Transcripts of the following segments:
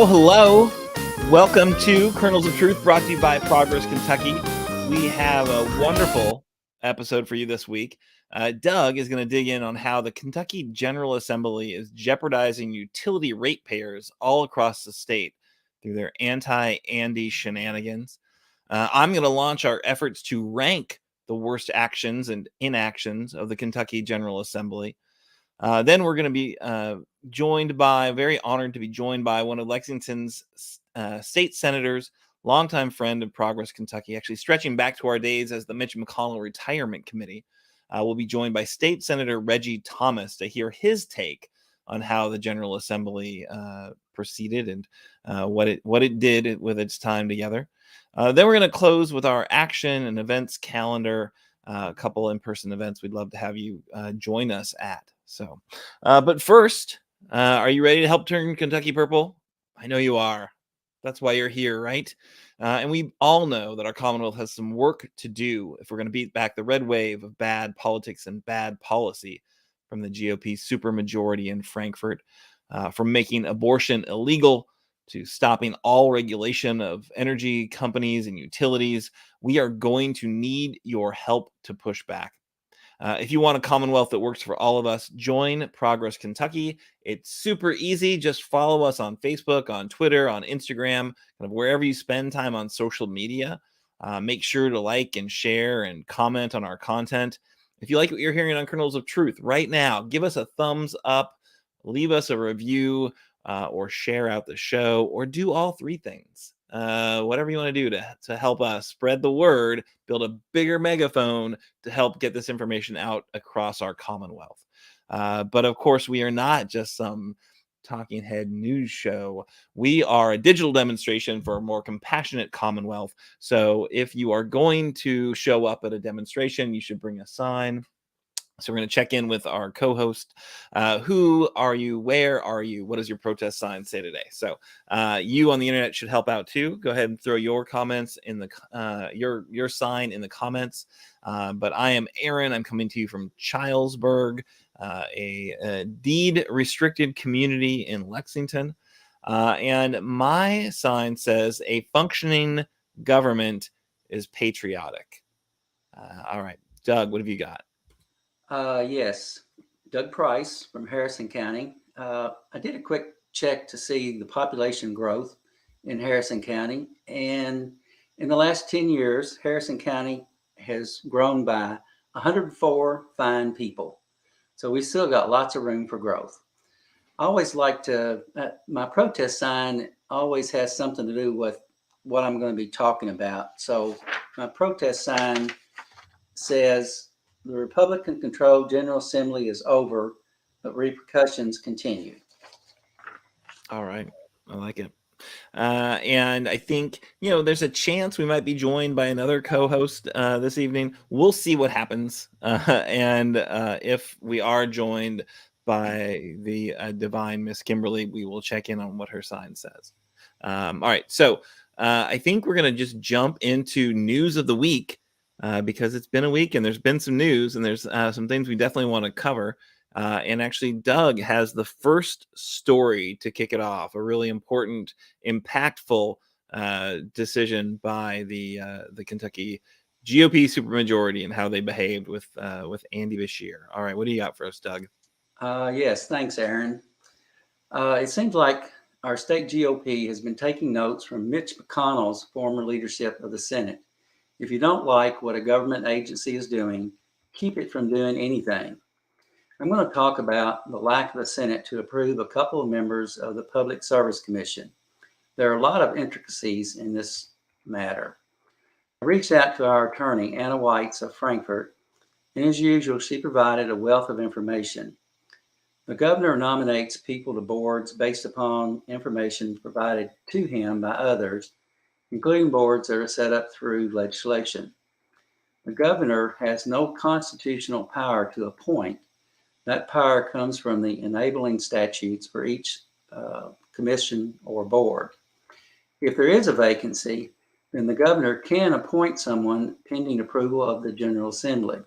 Hello. Welcome to Kernels of Truth, brought to you by Progress Kentucky. We have a wonderful episode for you this week. Doug is going to dig in on how the Kentucky General Assembly is jeopardizing utility ratepayers all across the state through their anti-Andy shenanigans. I'm going to launch our efforts to rank the worst actions and inactions of the Kentucky General Assembly. Then we're going to be very honored to be joined by one of Lexington's state senators, longtime friend of Progress Kentucky, actually stretching back to our days as the Mitch McConnell Retirement Committee. We'll be joined by State Senator Reggie Thomas to hear his take on how the General Assembly proceeded and what it did with its time together. Then we're going to close with our action and events calendar, a couple in-person events we'd love to have you join us at. So, but first, are you ready to help turn Kentucky purple? I know you are. That's why you're here, right? And we all know that our Commonwealth has some work to do if we're going to beat back the red wave of bad politics and bad policy from the GOP supermajority in Frankfort, from making abortion illegal to stopping all regulation of energy companies and utilities. We are going to need your help to push back. If you want a Commonwealth that works for all of us, join Progress Kentucky. It's super easy. Just follow us on Facebook, on Twitter, on Instagram, kind of wherever you spend time on social media. Make sure to like and share and comment on our content. If you like what you're hearing on Kernels of Truth right now, give us a thumbs up, leave us a review, or share out the show, or do all three things. Whatever you want to do to help us spread the word, build a bigger megaphone to help get this information out across our Commonwealth. But of course, we are not just some talking head news show. We are a digital demonstration for a more compassionate Commonwealth. So if you are going to show up at a demonstration, you should bring a sign. So we're going to check in with our co-host. Who are you? Where are you? What does your protest sign say today? So you on the internet should help out too. Go ahead and throw your comments in the your sign in the comments. But I am Aaron. I'm coming to you from Chilesburg, a deed restricted community in Lexington. And my sign says a functioning government is patriotic. All right, Doug, what have you got? Yes, Doug Price from Harrison County. I did a quick check to see the population growth in Harrison County. And in the last 10 years, Harrison County has grown by 104 fine people. So we still got lots of room for growth. I always like to, my protest sign always has something to do with what I'm going to be talking about. So my protest sign says, the Republican-controlled General Assembly is over, but repercussions continue. All right. I like it. And I think, there's a chance we might be joined by another co-host this evening. We'll see what happens. And if we are joined by the divine Miss Kimberly, we will check in on what her sign says. All right. So I think we're going to just jump into news of the week. Because it's been a week and there's been some news and there's some things we definitely want to cover. And actually, Doug has the first story to kick it off, a really important, impactful decision by the Kentucky GOP supermajority and how they behaved with Andy Beshear. All right, what do you got for us, Doug? Yes, thanks, Aaron. It seems like our state GOP has been taking notes from Mitch McConnell's former leadership of the Senate. If you don't like what a government agency is doing, keep it from doing anything. I'm going to talk about the lack of the Senate to approve a couple of members of the Public Service Commission. There are a lot of intricacies in this matter. I reached out to our attorney, Anna Whites of Frankfort, and as usual, she provided a wealth of information. The governor nominates people to boards based upon information provided to him by others, including boards that are set up through legislation. The governor has no constitutional power to appoint. That power comes from the enabling statutes for each commission or board. If there is a vacancy, then the governor can appoint someone pending approval of the General Assembly.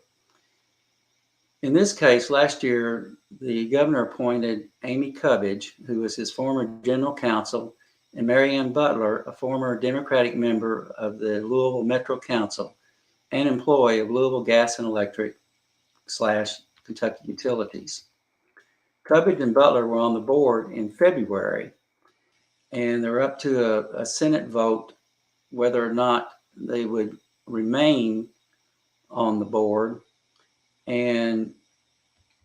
In this case, last year, the governor appointed Amy Cubbage, who was his former general counsel and Mary Ann Butler, a former Democratic member of the Louisville Metro Council and employee of Louisville Gas and Electric / Kentucky Utilities. Cubbage and Butler were on the board in February, and they're up to a Senate vote whether or not they would remain on the board. And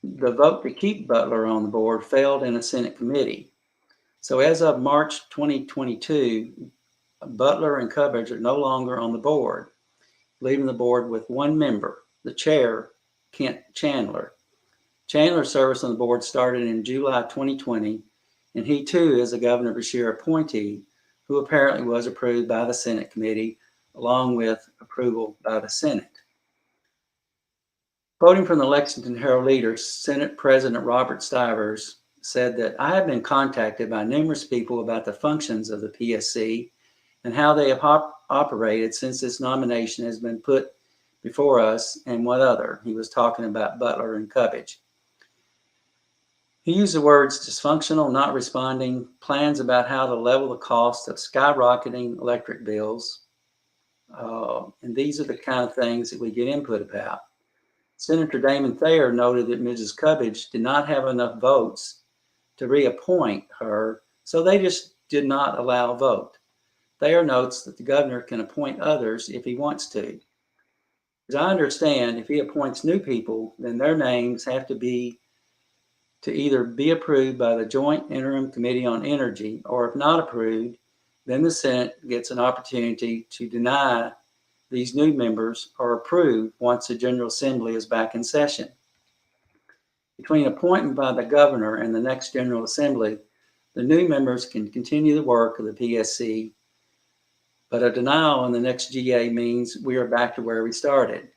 the vote to keep Butler on the board failed in a Senate committee. So as of March 2022, Butler and Cubbage are no longer on the board, leaving the board with one member, the chair, Kent Chandler. Chandler's service on the board started in July 2020, and he too is a Governor Beshear appointee who apparently was approved by the Senate committee along with approval by the Senate. Quoting from the Lexington Herald-Leader, Senate President Robert Stivers said that I have been contacted by numerous people about the functions of the PSC and how they have operated since this nomination has been put before us and what other. He was talking about Butler and Cubbage. He used the words dysfunctional, not responding, plans about how to level the cost of skyrocketing electric bills. And these are the kind of things that we get input about. Senator Damon Thayer noted that Mrs. Cubbage did not have enough votes to reappoint her, so they just did not allow a vote. Thayer notes that the governor can appoint others if he wants to. As I understand, if he appoints new people, then their names have to either be approved by the Joint Interim Committee on Energy, or if not approved, then the Senate gets an opportunity to deny these new members or approve once the General Assembly is back in session. Between appointment by the governor and the next General Assembly, the new members can continue the work of the PSC, but a denial in the next GA means we are back to where we started.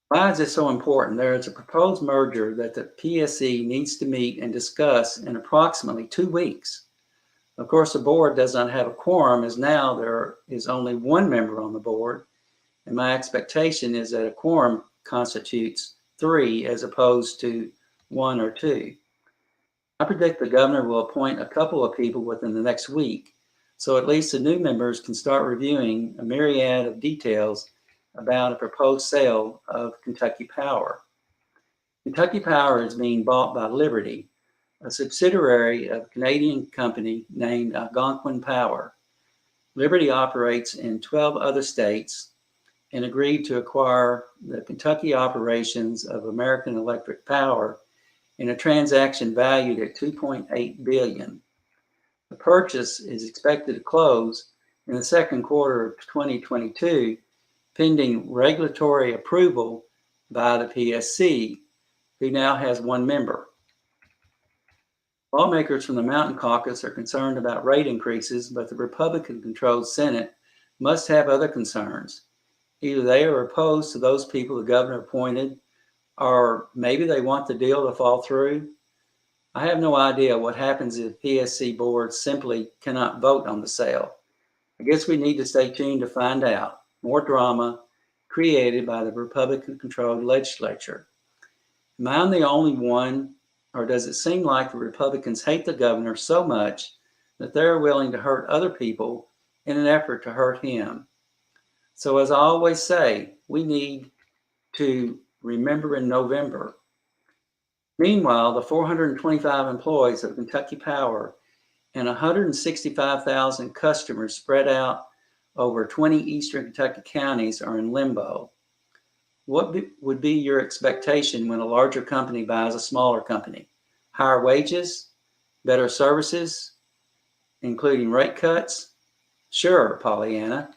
Why is this so important? There is a proposed merger that the PSC needs to meet and discuss in approximately 2 weeks. Of course, the board does not have a quorum, as now there is only one member on the board, and my expectation is that a quorum constitutes 3 as opposed to 1 or 2. I predict the governor will appoint a couple of people within the next week, so at least the new members can start reviewing a myriad of details about a proposed sale of Kentucky Power. Kentucky Power is being bought by Liberty, a subsidiary of a Canadian company named Algonquin Power. Liberty operates in 12 other states and agreed to acquire the Kentucky operations of American Electric Power in a transaction valued at $2.8 billion. The purchase is expected to close in the second quarter of 2022, pending regulatory approval by the PSC, who now has one member. Lawmakers from the Mountain Caucus are concerned about rate increases, but the Republican-controlled Senate must have other concerns. Either they are opposed to those people the governor appointed, or maybe they want the deal to fall through. I have no idea what happens if PSC board simply cannot vote on the sale. I guess we need to stay tuned to find out. More drama created by the Republican-controlled legislature. Am I the only one, or does it seem like the Republicans hate the governor so much that they're willing to hurt other people in an effort to hurt him? So as I always say, we need to remember in November. Meanwhile, the 425 employees of Kentucky Power and 165,000 customers spread out over 20 eastern Kentucky counties are in limbo. What would be your expectation when a larger company buys a smaller company? Higher wages? Better services? Including rate cuts? Sure, Pollyanna.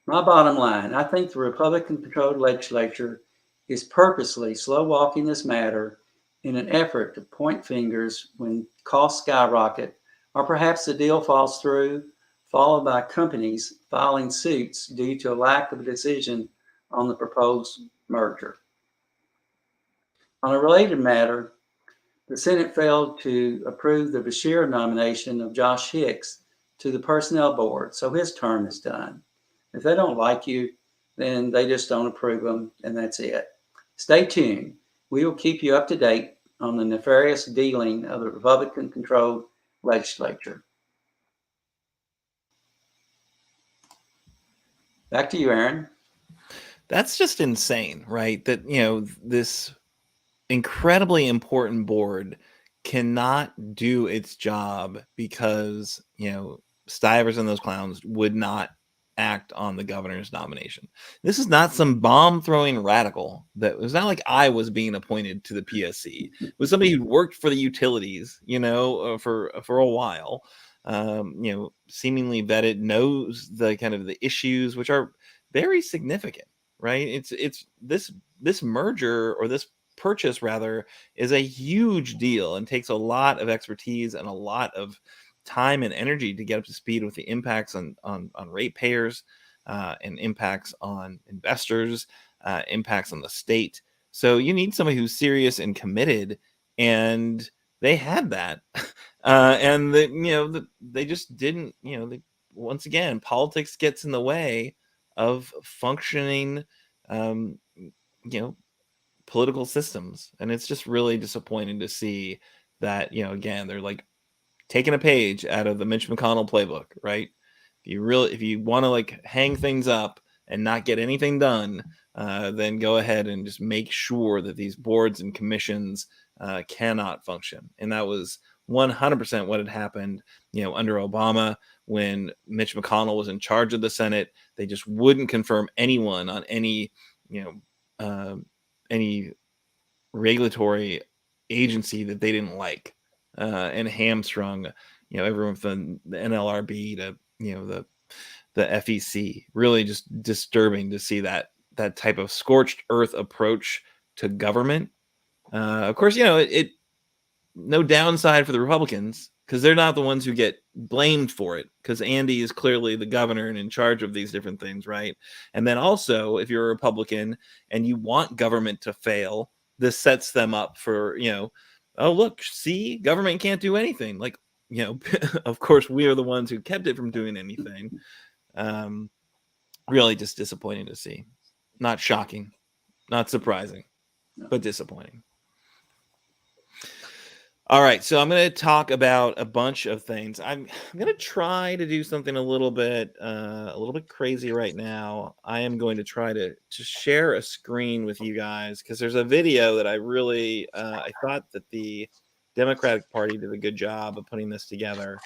My bottom line, I think the Republican-controlled legislature is purposely slow-walking this matter in an effort to point fingers when costs skyrocket, or perhaps the deal falls through, followed by companies filing suits due to a lack of a decision on the proposed merger. On a related matter, the Senate failed to approve the Beshear nomination of Josh Hicks to the Personnel Board, so his term is done. If they don't like you, then they just don't approve them, and that's it. Stay tuned. We will keep you up to date on the nefarious dealing of the Republican-controlled legislature. Back to you, Aaron. That's just insane, right? That, this incredibly important board cannot do its job because, Stivers and those clowns would not act on the governor's nomination. This is not some bomb throwing radical. That was not like I was being appointed to the PSC. It was somebody who worked for the utilities, for a while. Seemingly vetted, knows the kind of the issues, which are very significant, right? It's this merger, or this purchase rather, is a huge deal and takes a lot of expertise and a lot of time and energy to get up to speed with the impacts on ratepayers, and impacts on investors, impacts on the state. So you need somebody who's serious and committed, and they had that. And they just didn't. Once again, politics gets in the way of functioning, um, political systems, and it's just really disappointing to see that. Again, they're like taking a page out of the Mitch McConnell playbook, right? If you want to like hang things up and not get anything done, then go ahead and just make sure that these boards and commissions cannot function. And that was 100% what had happened, under Obama, when Mitch McConnell was in charge of the Senate. They just wouldn't confirm anyone on any regulatory agency that they didn't like, and hamstrung, everyone from the NLRB to, the FEC. Really just disturbing to see that type of scorched earth approach to government. Of course, it no downside for the Republicans, because they're not the ones who get blamed for it, because Andy is clearly the governor and in charge of these different things, right? And then also, if you're a Republican and you want government to fail, this sets them up for, oh, look, see, government can't do anything. Like, of course, we are the ones who kept it from doing anything. Really just disappointing to see. Not shocking, not surprising, but disappointing. All right, so I'm going to talk about a bunch of things. I'm going to try to do something a little bit crazy right now. I am going to try to share a screen with you guys, because there's a video that I really I thought that the Democratic Party did a good job of putting this together.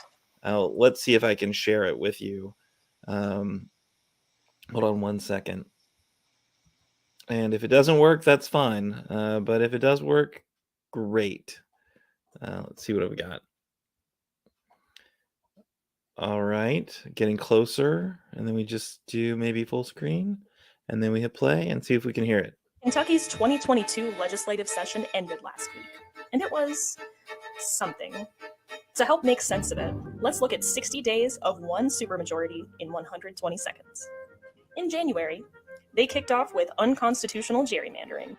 Let's see if I can share it with you. Hold on one second. And if it doesn't work, that's fine. But if it does work, great. Let's see what we got. All right, getting closer, and then we just do maybe full screen, and then we hit play and see if we can hear it. Kentucky's 2022 legislative session ended last week, and it was something. To help make sense of it, let's look at 60 days of one supermajority in 120 seconds. In January, they kicked off with unconstitutional gerrymandering.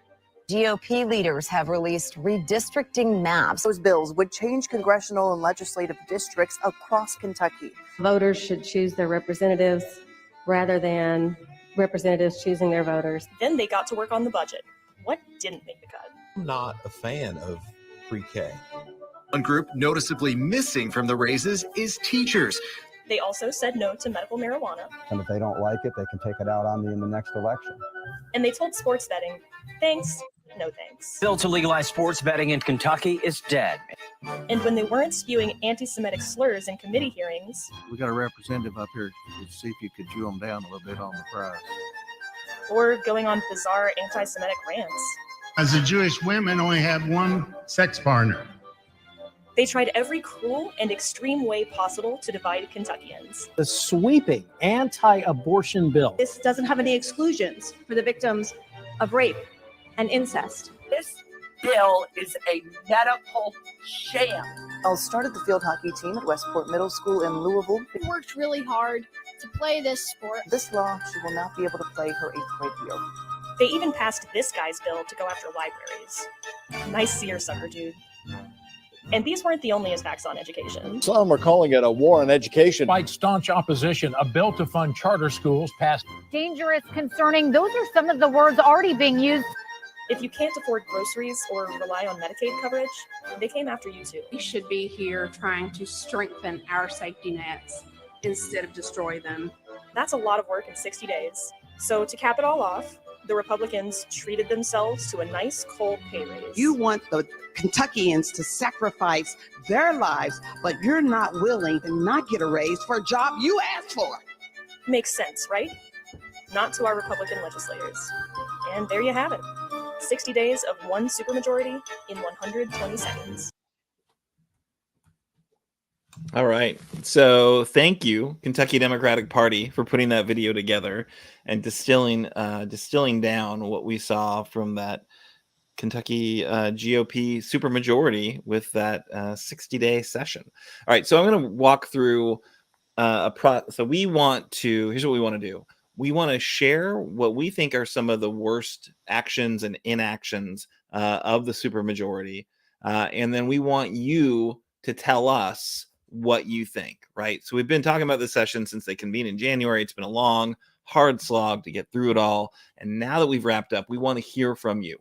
GOP leaders have released redistricting maps. Those bills would change congressional and legislative districts across Kentucky. Voters should choose their representatives rather than representatives choosing their voters. Then they got to work on the budget. What didn't make the cut? I'm not a fan of pre-K. One group noticeably missing from the raises is teachers. They also said no to medical marijuana. And if they don't like it, they can take it out on me in the next election. And they told sports betting, thanks, no thanks. Bill to legalize sports betting in Kentucky is dead. And when they weren't spewing anti-Semitic slurs in committee hearings, we got a representative up here to see if you could drill them down a little bit on the price. Or going on bizarre anti-Semitic rants. As the Jewish women only have one sex partner. They tried every cruel and extreme way possible to divide Kentuckians. The sweeping anti-abortion bill. This doesn't have any exclusions for the victims of rape and incest. This bill is a medical sham. Elle started the field hockey team at Westport Middle School in Louisville. She worked really hard to play this sport. This law, she will not be able to play her 8th grade year. They even passed this guy's bill to go after libraries. Nice seersucker, dude. And these weren't the only attacks on education. Some are calling it a war on education. Despite staunch opposition, a bill to fund charter schools passed. Dangerous, concerning, those are some of the words already being used. If you can't afford groceries or rely on Medicaid coverage, they came after you too. We should be here trying to strengthen our safety nets instead of destroy them. That's a lot of work in 60 days. So to cap it all off, the Republicans treated themselves to a nice cold pay raise. You want the Kentuckians to sacrifice their lives, but you're not willing to not get a raise for a job you asked for. Makes sense, right? Not to our Republican legislators. And there you have it. 60 days of one supermajority in 120 seconds. All right. So thank you, Kentucky Democratic Party, for putting that video together and distilling down what we saw from that Kentucky GOP supermajority with that 60-day session. All right. So I'm going to walk through so here's what we want to do. We want to share what we think are some of the worst actions and inactions of the supermajority. And then we want you to tell us what you think, right? So we've been talking about this session since they convened in January. It's been a long, hard slog to get through it all. And now that we've wrapped up, we want to hear from you.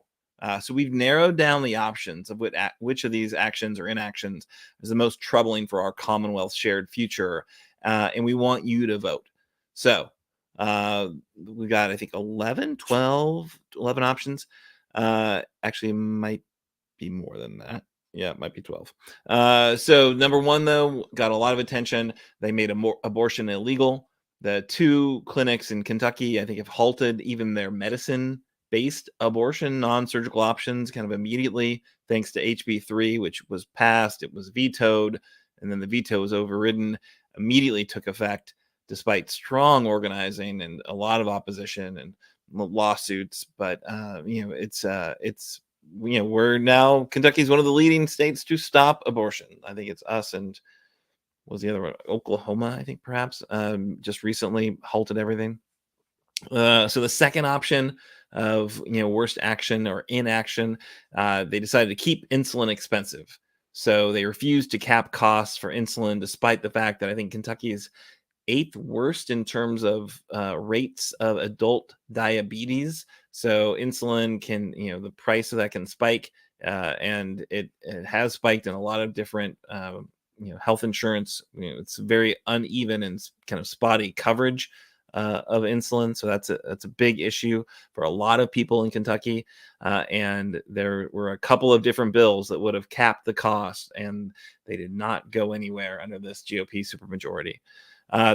So we've narrowed down the options of which of these actions or inactions is the most troubling for our Commonwealth shared future. And we want you to vote. So we got, I think, 11 options. Actually, might be more than that. Yeah, it might be 12. So number one, though, got a lot of attention. They made abortion illegal. The 2 clinics in Kentucky, I think, have halted even their medicine-based abortion non-surgical options kind of immediately, thanks to HB 3, which was passed. It was vetoed, and then the veto was overridden, immediately took effect, despite strong organizing and a lot of opposition and lawsuits. But we're now, Kentucky's one of the leading states to stop abortion. I think it's us and what was the other one? Oklahoma, I think, perhaps, just recently halted everything. So the second option of worst action or inaction, they decided to keep insulin expensive. So they refused to cap costs for insulin, despite the fact that I think Kentucky is 8th worst in terms of rates of adult diabetes. So insulin can, the price of that can spike, and it has spiked in a lot of different, health insurance. It's very uneven and kind of spotty coverage of insulin. So that's a big issue for a lot of people in Kentucky. And there were a couple of different bills that would have capped the cost, and they did not go anywhere under this GOP supermajority.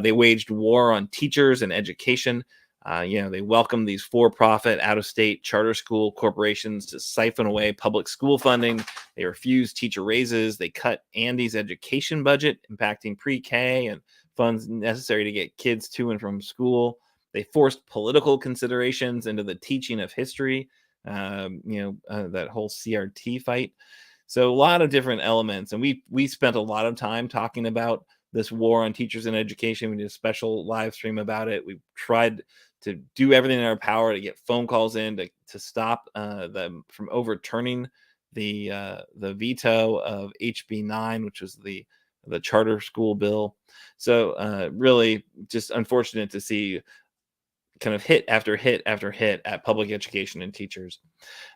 They waged war on teachers and education. They welcomed these for-profit, out-of-state charter school corporations to siphon away public school funding. They refused teacher raises. They cut Andy's education budget, impacting pre-K and funds necessary to get kids to and from school. They forced political considerations into the teaching of history, that whole CRT fight. So a lot of different elements. And we spent a lot of time talking about this war on teachers and education. We did a special live stream about it. We tried to do everything in our power to get phone calls in to stop them from overturning the veto of HB 9, which was the charter school bill. So really just unfortunate to see kind of hit after hit after hit at public education and teachers.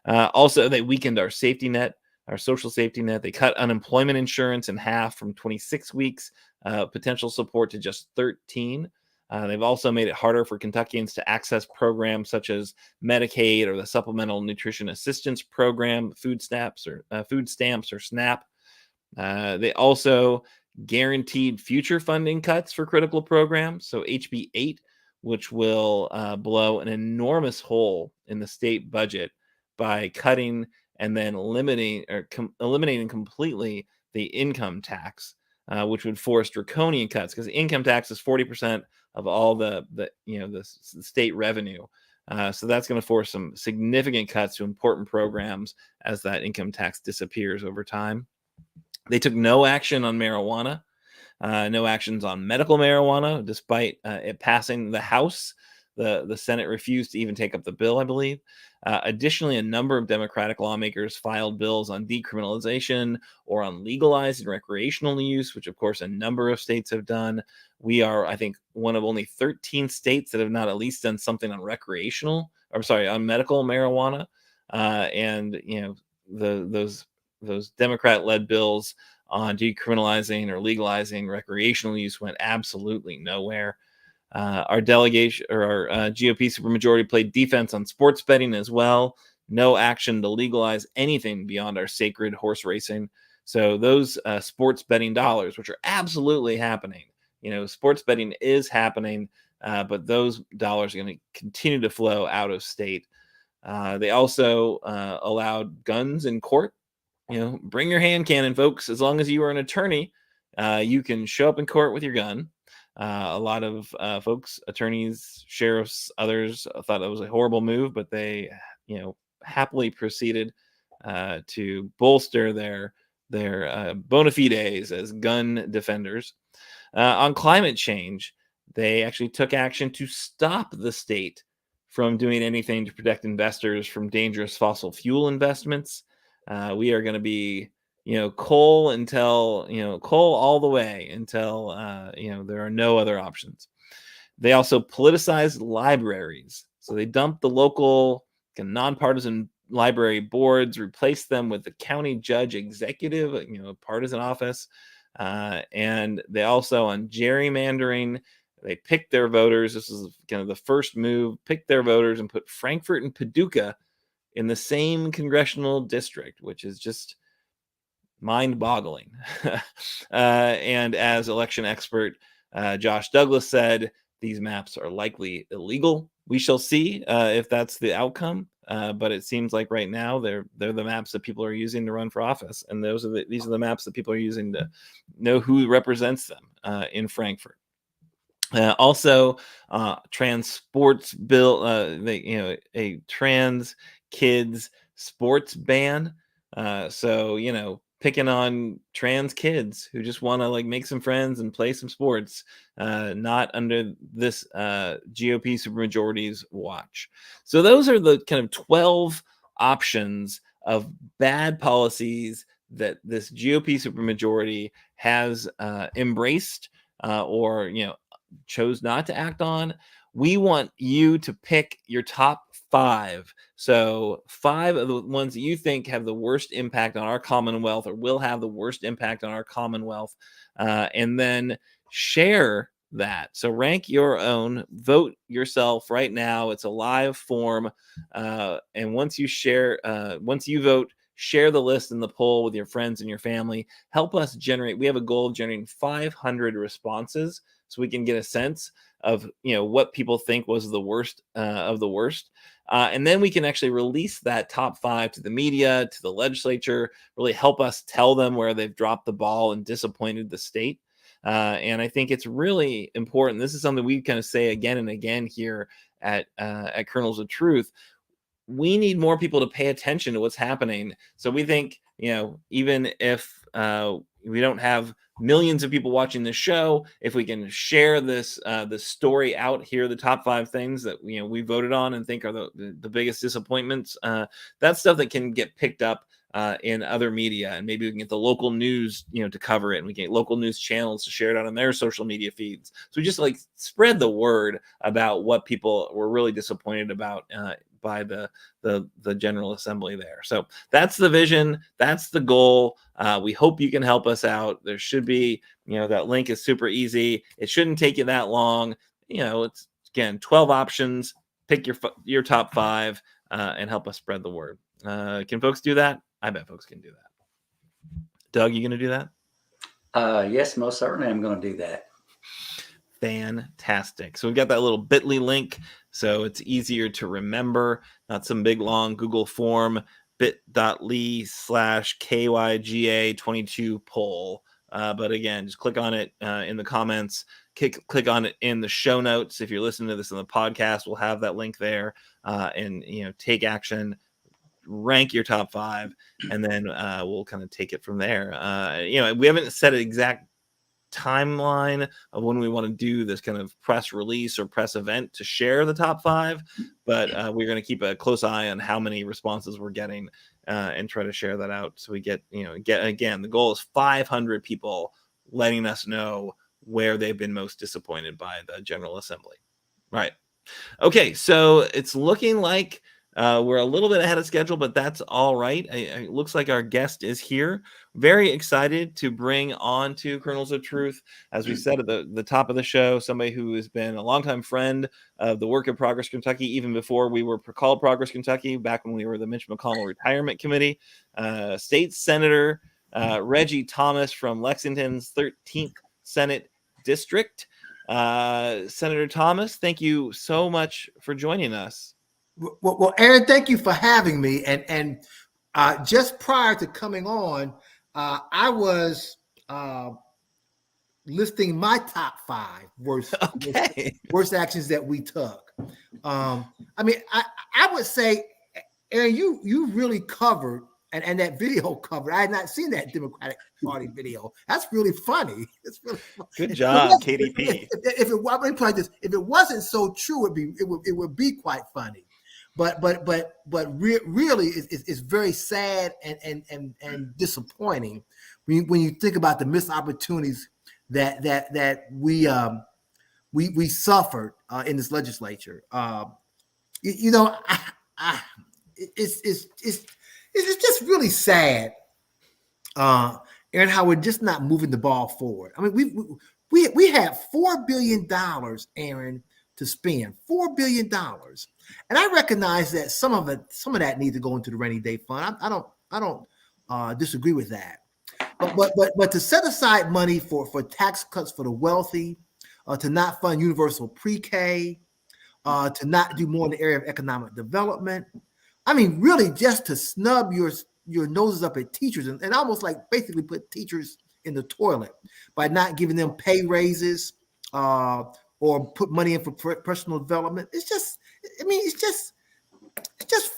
Also, they weakened our safety net, our social safety net. They cut unemployment insurance in half from 26 weeks potential support to just 13. They've also made it harder for Kentuckians to access programs such as Medicaid or the Supplemental Nutrition Assistance Program, food stamps or SNAP. They also guaranteed future funding cuts for critical programs. So HB 8, which will blow an enormous hole in the state budget by cutting and then eliminating completely the income tax, which would force draconian cuts, because the income tax is 40% of all the state revenue. So that's going to force some significant cuts to important programs as that income tax disappears over time. They took no action on marijuana, no actions on medical marijuana, despite it passing the House. The Senate refused to even take up the bill, I believe. Additionally, a number of Democratic lawmakers filed bills on decriminalization or on legalizing recreational use, which, of course, a number of states have done. We are, I think, one of only 13 states that have not at least done something on on medical marijuana. And those Democrat-led bills on decriminalizing or legalizing recreational use went absolutely nowhere. Our delegation or our GOP supermajority played defense on sports betting as well. No action to legalize anything beyond our sacred horse racing. So those sports betting dollars, which are absolutely happening, sports betting is happening, but those dollars are going to continue to flow out of state. They also allowed guns in court. Bring your hand cannon, folks. As long as you are an attorney, you can show up in court with your gun. A lot of folks, attorneys, sheriffs, others thought that was a horrible move, but they, happily proceeded to bolster their bona fides as gun defenders. On climate change, they actually took action to stop the state from doing anything to protect investors from dangerous fossil fuel investments. We are going to be coal until, coal all the way until, there are no other options. They also politicized libraries. So they dumped the local nonpartisan library boards, replaced them with the county judge executive, partisan office. And they also, on gerrymandering, they picked their voters. This is kind of the first move, picked their voters and put Frankfort and Paducah in the same congressional district, which is just mind-boggling. And as election expert Josh Douglas said, these maps are likely illegal. We shall see if that's the outcome. But it seems like right now they're the maps that people are using to run for office, and these are the maps that people are using to know who represents them in Frankfurt. Also, trans sports bill. A trans kids sports ban. So picking on trans kids who just want to make some friends and play some sports, not under this GOP supermajority's watch. So those are the kind of 12 options of bad policies that this GOP supermajority has embraced or chose not to act on. We want you to pick your top 5. So 5 of the ones that you think have the worst impact on our Commonwealth or will have the worst impact on our Commonwealth, and then share that. So rank your own, vote yourself right now. It's a live form. And once you vote, share the list in the poll with your friends and your family. Help us generate. We have a goal of generating 500 responses so we can get a sense of what people think was the worst of the worst. And then we can actually release that top 5 to the media, to the legislature, really help us tell them where they've dropped the ball and disappointed the state. And I think it's really important. This is something we kind of say again and again here at Kernels of Truth. We need more people to pay attention to what's happening. So we think, even if we don't have millions of people watching this show, if we can share this story out here, the top 5 things that we voted on and think are the biggest disappointments, that's stuff that can get picked up in other media, and maybe we can get the local news to cover it, and we can get local news channels to share it out on their social media feeds. So we just spread the word about what people were really disappointed about by the General Assembly there. So that's the vision. That's the goal. We hope you can help us out. There should be, that link is super easy. It shouldn't take you that long. It's, again, 12 options. Pick your top 5 and help us spread the word. Can folks do that? I bet folks can do that. Doug, you going to do that? Yes, most certainly I'm going to do that. Fantastic. So we've got that little bit.ly link, so it's easier to remember, not some big long Google form, bit.ly/KYGA22 poll. But again, just click on it in the comments, click on it in the show notes. If you're listening to this on the podcast, we'll have that link there, and take action, rank your top 5, and then we'll kind of take it from there. We haven't set an exact timeline of when we want to do this kind of press release or press event to share the top 5, but we're going to keep a close eye on how many responses we're getting and try to share that out. So we get again, the goal is 500 people letting us know where they've been most disappointed by the General Assembly. Right. Okay. So it's looking like We're a little bit ahead of schedule, but that's all right. It looks like our guest is here. Very excited to bring on to Kernels of Truth, as we said at the top of the show, somebody who has been a longtime friend of the work of Progress Kentucky, even before we were called Progress Kentucky, back when we were the Mitch McConnell Retirement Committee. State Senator Reggie Thomas from Lexington's 13th Senate District. Senator Thomas, thank you so much for joining us. Well, Aaron, thank you for having me. And just prior to coming on, I was listing my top 5 worst actions that we took. I mean, I would say, Aaron, you really covered, and that video covered. I had not seen that Democratic Party video. That's really funny. It's really funny. Good job, KDP. If it wasn't so true, it would be quite funny. But really, it's very sad and disappointing when you think about the missed opportunities that we suffered in this legislature. It's just really sad, Aaron, how we're just not moving the ball forward. I mean, we had $4 billion, Aaron, to spend $4 billion, and I recognize that some of that needs to go into the rainy day fund. I don't disagree with that, but to set aside money for tax cuts for the wealthy, to not fund universal pre-K, to not do more in the area of economic development. I mean, really, just to snub your noses up at teachers and almost like basically put teachers in the toilet by not giving them pay raises or put money in for personal development. It's just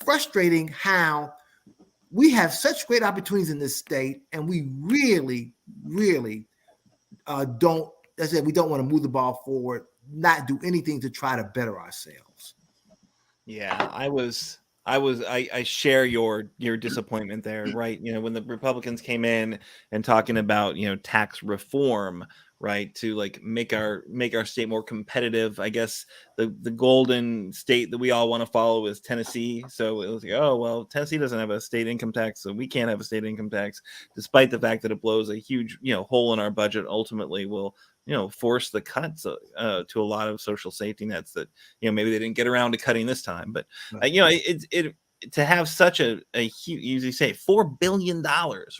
frustrating how we have such great opportunities in this state, and we really, really don't. As I said, we don't want to move the ball forward, not do anything to try to better ourselves. Yeah, I share your disappointment there, right? When the Republicans came in and talking about, tax reform, right, to like make our state more competitive. I guess the golden state that we all want to follow is Tennessee. So it was like, oh, well, Tennessee doesn't have a state income tax, so we can't have a state income tax, despite the fact that it blows a huge, hole in our budget. Ultimately will, force the cuts to a lot of social safety nets that, maybe they didn't get around to cutting this time. But, it to have such a huge, you usually say $4 billion,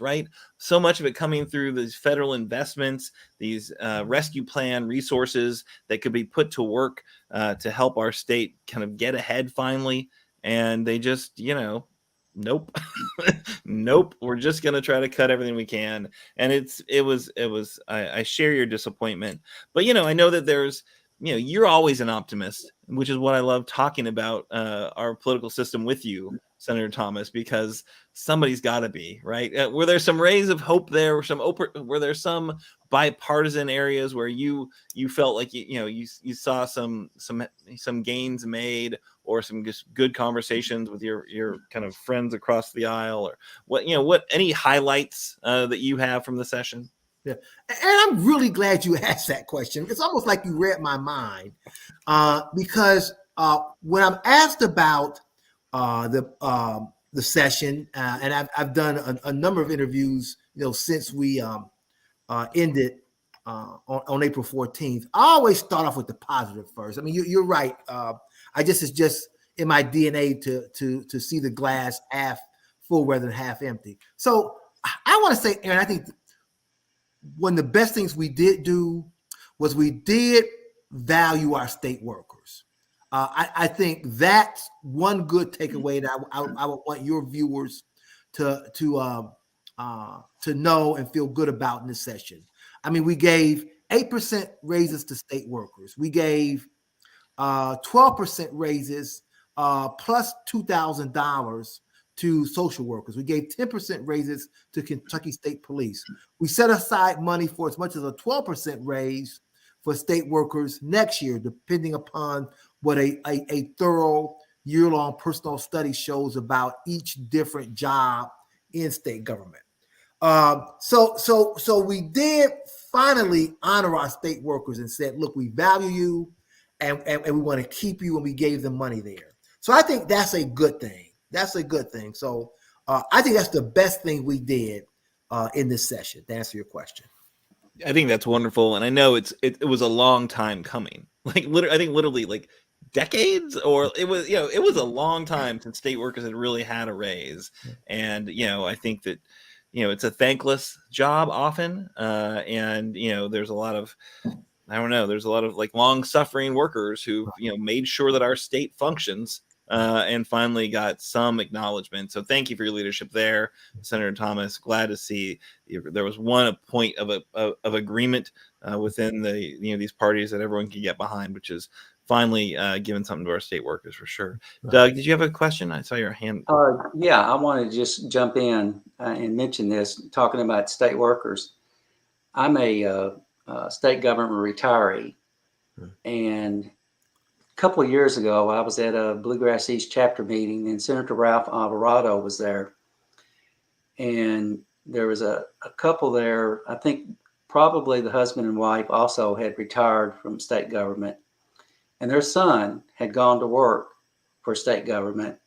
right? So much of it coming through these federal investments, these rescue plan resources that could be put to work to help our state kind of get ahead finally. And they just, nope, nope. We're just going to try to cut everything we can. And I share your disappointment, but, I know that there's, you're always an optimist, which is what I love talking about our political system with you, Senator Thomas, because somebody's got to be, right? Were there some rays of hope there? Were there some bipartisan areas where you felt like you saw some gains made, or some just good conversations with your kind of friends across the aisle, or what any highlights that you have from the session? Yeah, and I'm really glad you asked that question. It's almost like you read my mind, because when I'm asked about the session, and I've done a number of interviews, since we ended on April 14th. I always start off with the positive first. I mean, you're right. It's just in my DNA to see the glass half full rather than half empty. So I want to say, Aaron, I think one of the best things we did do was we did value our state workers. I think that's one good takeaway that I would want your viewers to know and feel good about in this session. I mean, we gave 8% raises to state workers. We gave 12% raises plus $2,000 to social workers. We gave 10% raises to Kentucky State Police. We set aside money for as much as a 12% raise for state workers next year, depending upon what a thorough year-long personal study shows about each different job in state government. So we did finally honor our state workers and said, look, we value you and we want to keep you, and we gave them money there. So I think that's a good thing. That's a good thing. So I think that's the best thing we did in this session, to answer your question. I think that's wonderful, and I know it was a long time coming. Like literally like decades, or it was a long time since state workers had really had a raise. And I think that it's a thankless job often, and there's a lot of like long suffering workers who made sure that our state functions, and finally got some acknowledgement. So thank you for your leadership there, Senator Thomas. Glad to see there was one point of agreement within the these parties that everyone can get behind, which is finally giving something to our state workers for sure. Doug, did you have a question? I saw your hand. Yeah, I want to just jump in and mention this, talking about state workers. I'm a state government retiree, and a couple of years ago, I was at a Bluegrass East chapter meeting, and Senator Ralph Alvarado was there, and there was a couple there. I think probably the husband and wife also had retired from state government, and their son had gone to work for state government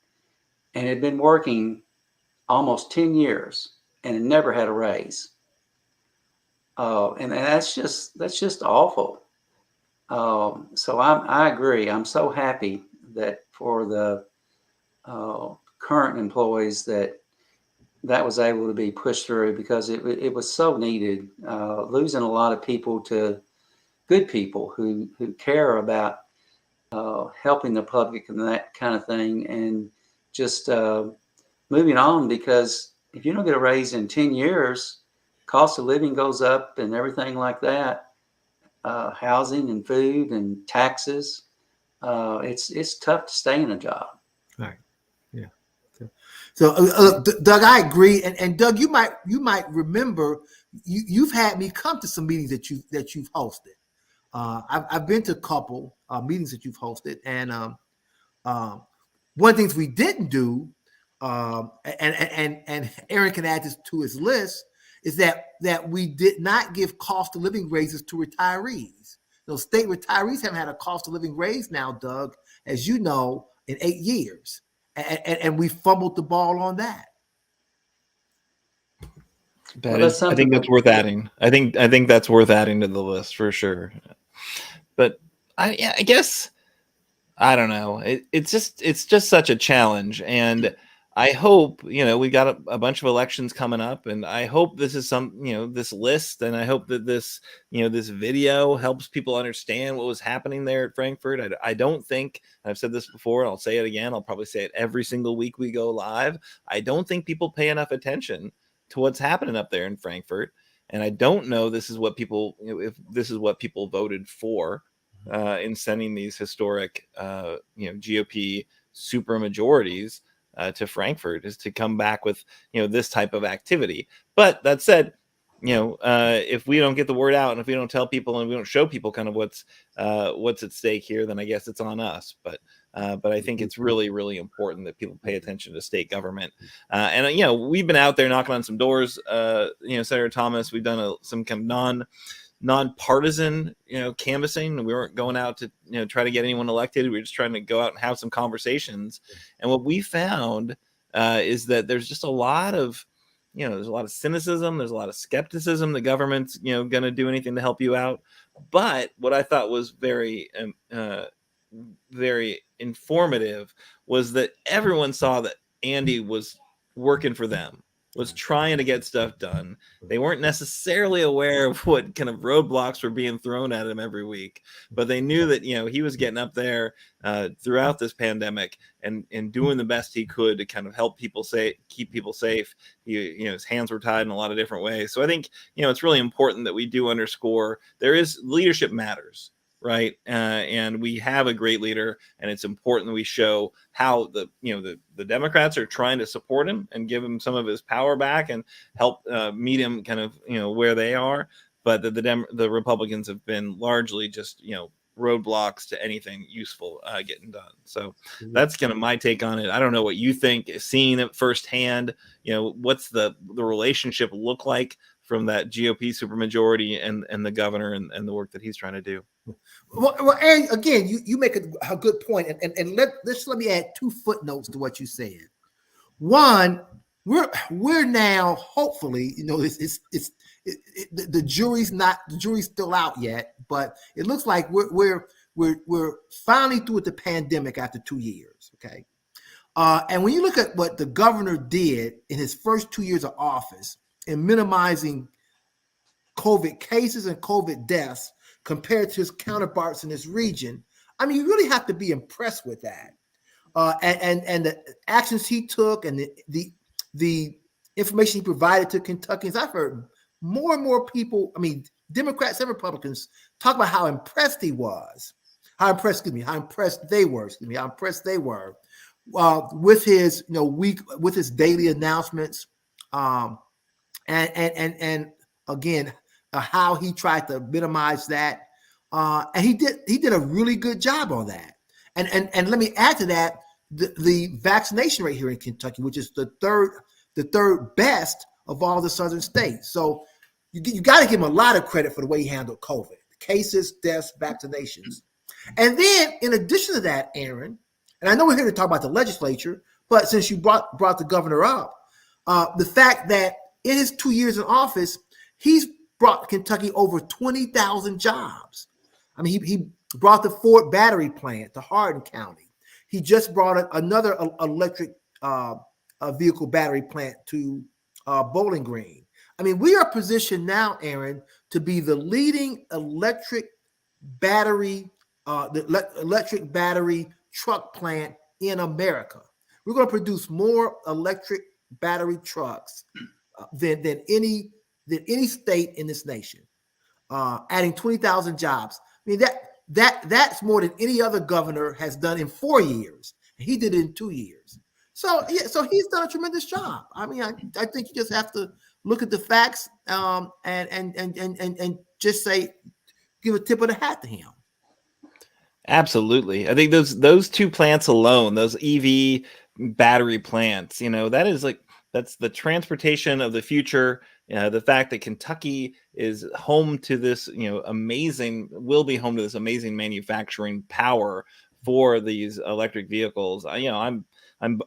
and had been working almost 10 years and had never had a raise. And that's just awful. So I agree. I'm so happy that for the current employees that was able to be pushed through, because it was so needed. Losing a lot of people to good people who care about helping the public and that kind of thing, and just moving on, because if you don't get a raise in 10 years, cost of living goes up and everything like that, housing and food and taxes. It's tough to stay in a job. Right. Yeah. So Doug, I agree. And Doug, you might remember you've had me come to some meetings that you've hosted. I've been to a couple meetings that you've hosted, and one of the things we didn't do, and Aaron can add this to his list, is that we did not give cost of living raises to retirees. Those state retirees haven't had a cost of living raise now, Doug, as you know, in 8 years, and we fumbled the ball on that. I think that's worth adding. I think that's worth adding to the list for sure. But I guess I don't know. It's just such a challenge, and I hope we got a bunch of elections coming up, and I hope this is this list, and I hope that this this video helps people understand what was happening there at Frankfurt. I don't think, I've said this before, and I'll say it again. I'll probably say it every single week we go live. I don't think people pay enough attention to what's happening up there in Frankfurt, and I don't know this is what people if this is what people voted for in sending these historic GOP super majorities to Frankfurt, is to come back with this type of activity. But that said, if we don't get the word out, and if we don't tell people and we don't show people kind of what's at stake here, then I guess it's on us. But I think it's really, really important that people pay attention to state government. And we've been out there knocking on some doors. Senator Thomas, we've done some kind of nonpartisan canvassing. We weren't going out to try to get anyone elected. We were just trying to go out and have some conversations. And what we found is that there's just a lot of there's a lot of cynicism, there's a lot of skepticism the government's going to do anything to help you out. But what I thought was very very informative was that everyone saw that Andy was working for them, was trying to get stuff done. They weren't necessarily aware of what kind of roadblocks were being thrown at him every week, but they knew that he was getting up there throughout this pandemic and doing the best he could to kind of help people keep people safe. His hands were tied in a lot of different ways. So I think it's really important that we do underscore leadership matters. Right. And we have a great leader, and it's important that we show how the Democrats are trying to support him and give him some of his power back and help meet him kind of, where they are. But the Republicans have been largely just, roadblocks to anything useful getting done. So that's kind of my take on it. I don't know what you think, seeing it firsthand. What's the relationship look like from that GOP supermajority and the governor and the work that he's trying to do. Well, and again, you make a good point, and let me add 2 footnotes to what you said. One, we're now hopefully, the jury's still out yet, but it looks like we're finally through with the pandemic after 2 years. Okay, and when you look at what the governor did in his first 2 years of office in minimizing COVID cases and COVID deaths compared to his counterparts in this region, I mean, you really have to be impressed with that. And the actions he took and the information he provided to Kentuckians. I've heard more and more people, I mean, Democrats and Republicans, talk about how impressed he was, how impressed they were with his, with his daily announcements, and again, how he tried to minimize that, and he did a really good job on that. And let me add to that the vaccination rate here in Kentucky, which is the third best of all the southern states. So you got to give him a lot of credit for the way he handled COVID, cases, deaths, vaccinations. And then in addition to that, Aaron, and I know we're here to talk about the legislature, but since you brought the governor up, the fact that in his 2 years in office, he's brought Kentucky over 20,000 jobs. I mean, he brought the Ford battery plant to Hardin County. He just brought another electric vehicle battery plant to Bowling Green. I mean, we are positioned now, Aaron, to be the leading electric battery truck plant in America. We're going to produce more electric battery trucks than any state in this nation, adding 20,000 jobs. I mean, that's more than any other governor has done in 4 years. He did it in 2 years. So he's done a tremendous job. I mean, I think you just have to look at the facts and just say, give a tip of the hat to him. Absolutely. I think those 2 plants alone, those EV battery plants, that's the transportation of the future. The fact that Kentucky is home to this, will be home to this amazing manufacturing power for these electric vehicles. I'm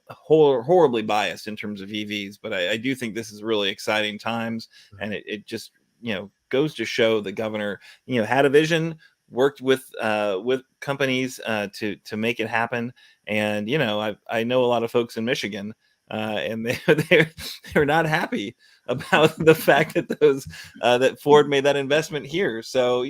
horribly biased in terms of EVs, but I do think this is really exciting times, and it just goes to show the governor had a vision, worked with companies to make it happen, and I know a lot of folks in Michigan. And they're not happy about the fact that that Ford made that investment here. So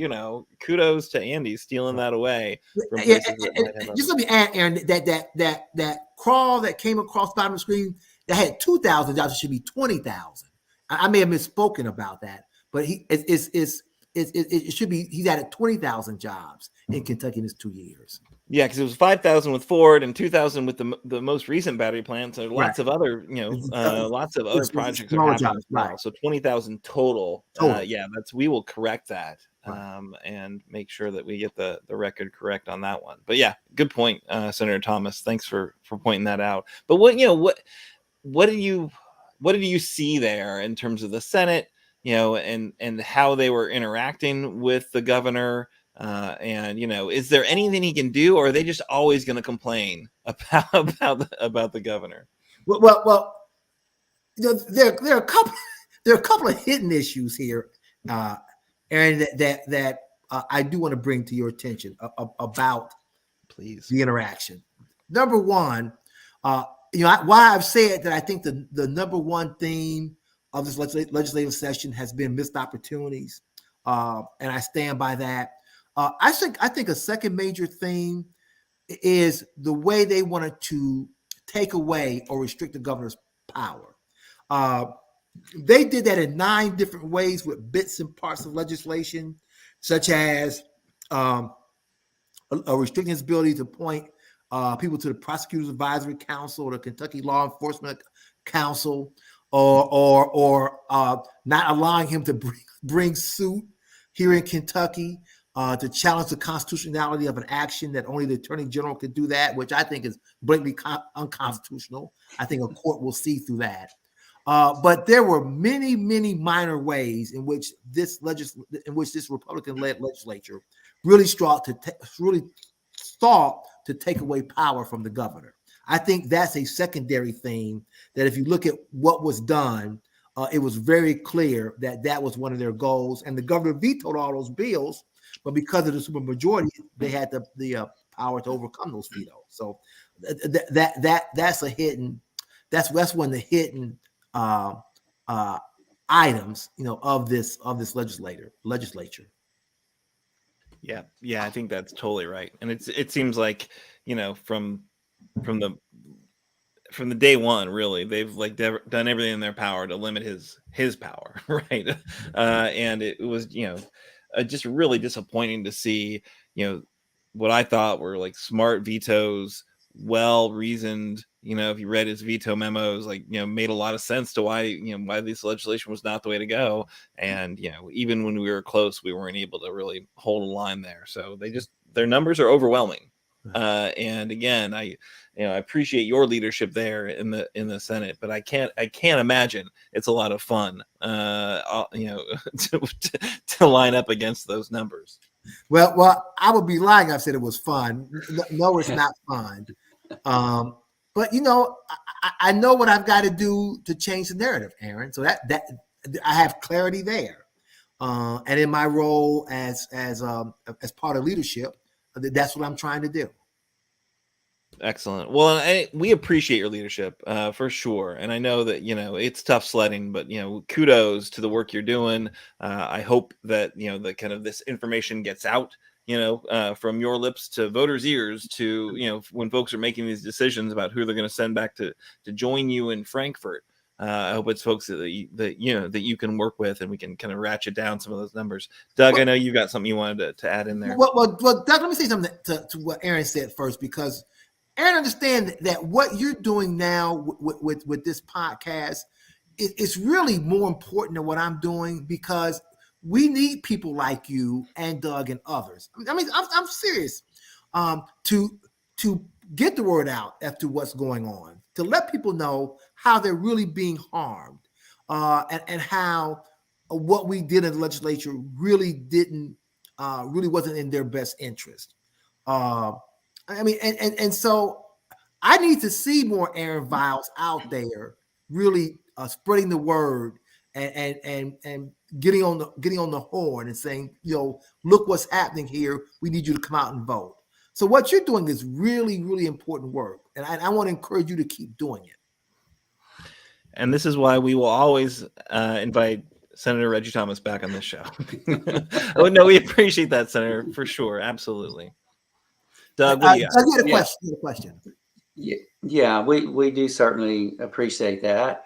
kudos to Andy stealing that away. From just let me add, Aaron, that crawl that came across the bottom of the screen that had 2,000 jobs, it should be 20,000. I may have misspoken about that, but it should be he's added 20,000 jobs in Kentucky in his 2 years. Yeah, because it was 5,000 with Ford and 2,000 with the most recent battery plants. There are lots of other, lots of other projects are happening as well. So 20,000 total. We will correct that and make sure that we get the record correct on that one. But yeah, good point, Senator Thomas. Thanks for pointing that out. But what did you see there in terms of the Senate, and how they were interacting with the governor? And is there anything he can do, or are they just always going to complain about the governor? Well, there are a couple of hidden issues here, Aaron, that I do want to bring to your attention about, please, the interaction. Number one, why I've said that I think the number one theme of this legislative session has been missed opportunities, and I stand by that. I think a second major theme is the way they wanted to take away or restrict the governor's power. They did that in 9 different ways with bits and parts of legislation, such as restricting his ability to appoint people to the Prosecutor's Advisory Council or the Kentucky Law Enforcement Council, or not allowing him to bring suit here in Kentucky to challenge the constitutionality of an action that only the Attorney General could do that, which I think is blatantly unconstitutional. I think a court will see through that. But there were many, many minor ways in which this Republican-led legislature really sought to take away power from the governor. I think that's a secondary theme that if you look at what was done, it was very clear that that was one of their goals. And the governor vetoed all those bills, but because of the supermajority, they had the power to overcome those vetoes. So that's a hidden. That's one of the hidden items, of this legislature. Yeah, I think that's totally right. And it seems like, from the day one, really, they've done everything in their power to limit his power, right? And it was, just really disappointing to see, what I thought were like smart vetoes, well-reasoned, if you read his veto memos, made a lot of sense to why this legislation was not the way to go. And, even when we were close, we weren't able to really hold a line there. So their numbers are overwhelming. And again, I appreciate your leadership there in the Senate, but I can't imagine it's a lot of fun, to line up against those numbers. Well, I would be lying if I said it was fun. No, it's not fun. But I know what I've got to do to change the narrative, Aaron. So that I have clarity there. And in my role as part of leadership, that's what I'm trying to do. Excellent. Well, we appreciate your leadership for sure. And I know that, it's tough sledding, but, kudos to the work you're doing. I hope that, the kind of this information gets out, from your lips to voters' ears to, when folks are making these decisions about who they're going to send back to join you in Frankfurt. I hope it's folks that you can work with, and we can kind of ratchet down some of those numbers. Doug, I know you've got something you wanted to add in there. Well, Doug, let me say something to what Aaron said first, because Aaron, understand that what you're doing now with this podcast is really more important than what I'm doing, because we need people like you and Doug and others. I mean, I'm serious, to get the word out as to what's going on, to let people know how they're really being harmed, and how what we did in the legislature really wasn't in their best interest. I mean, and so I need to see more Aaron Viles out there really spreading the word and getting on the horn and saying, look what's happening here. We need you to come out and vote. So what you're doing is really, really important work, and I want to encourage you to keep doing it. And this is why we will always invite Senator Reggie Thomas back on this show. Oh no, we appreciate that, Senator, for sure, absolutely. Doug, what do you got? I get a question. Yeah, we do certainly appreciate that.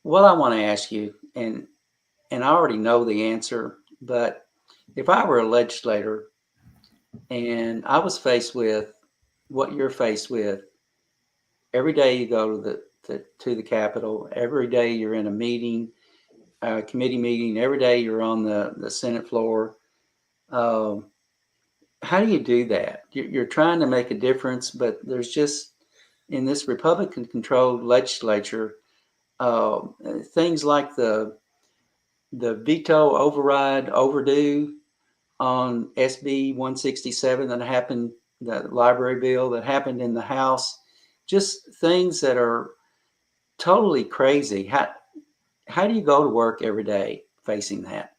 What I want to ask you, and I already know the answer, but if I were a legislator and I was faced with what you're faced with, every day you go to the Capitol, every day you're in a meeting, a committee meeting, every day you're on the Senate floor. How do you do that? You're trying to make a difference, but there's just, in this Republican-controlled legislature, things like the veto override overdue on SB 167 that happened, the library bill that happened in the House, just things that are totally crazy. How do you go to work every day facing that?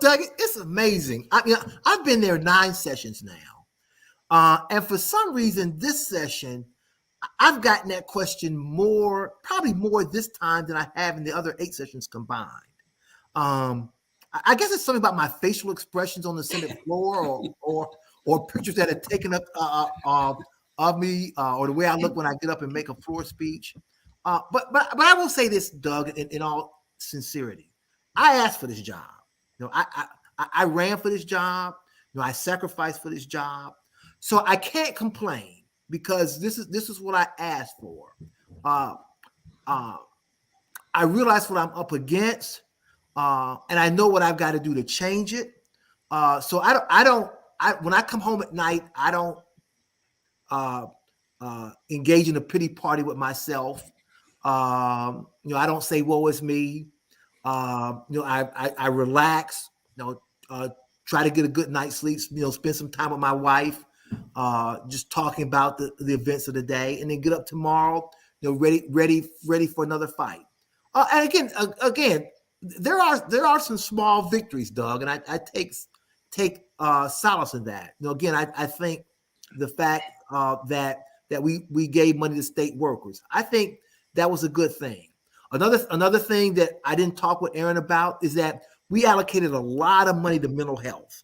Doug, it's amazing. I mean, I've been there 9 sessions now. And for some reason, this session, I've gotten that question probably more this time than I have in the other 8 sessions combined. I guess it's something about my facial expressions on the Senate floor, or pictures that are taken up of me, or the way I look when I get up and make a floor speech. But I will say this, Doug, in all sincerity, I asked for this job. I ran for this job. I sacrificed for this job. So I can't complain, because this is what I asked for. I realize what I'm up against, and I know what I've got to do to change it. So when I come home at night, I don't engage in a pity party with myself. I don't say woe is me. I relax. Try to get a good night's sleep. Spend some time with my wife, just talking about the events of the day, and then get up tomorrow, ready for another fight. And again, there are some small victories, Doug, and I take solace in that. Again, I think the fact that we gave money to state workers, I think that was a good thing. Another thing that I didn't talk with Aaron about is that we allocated a lot of money to mental health.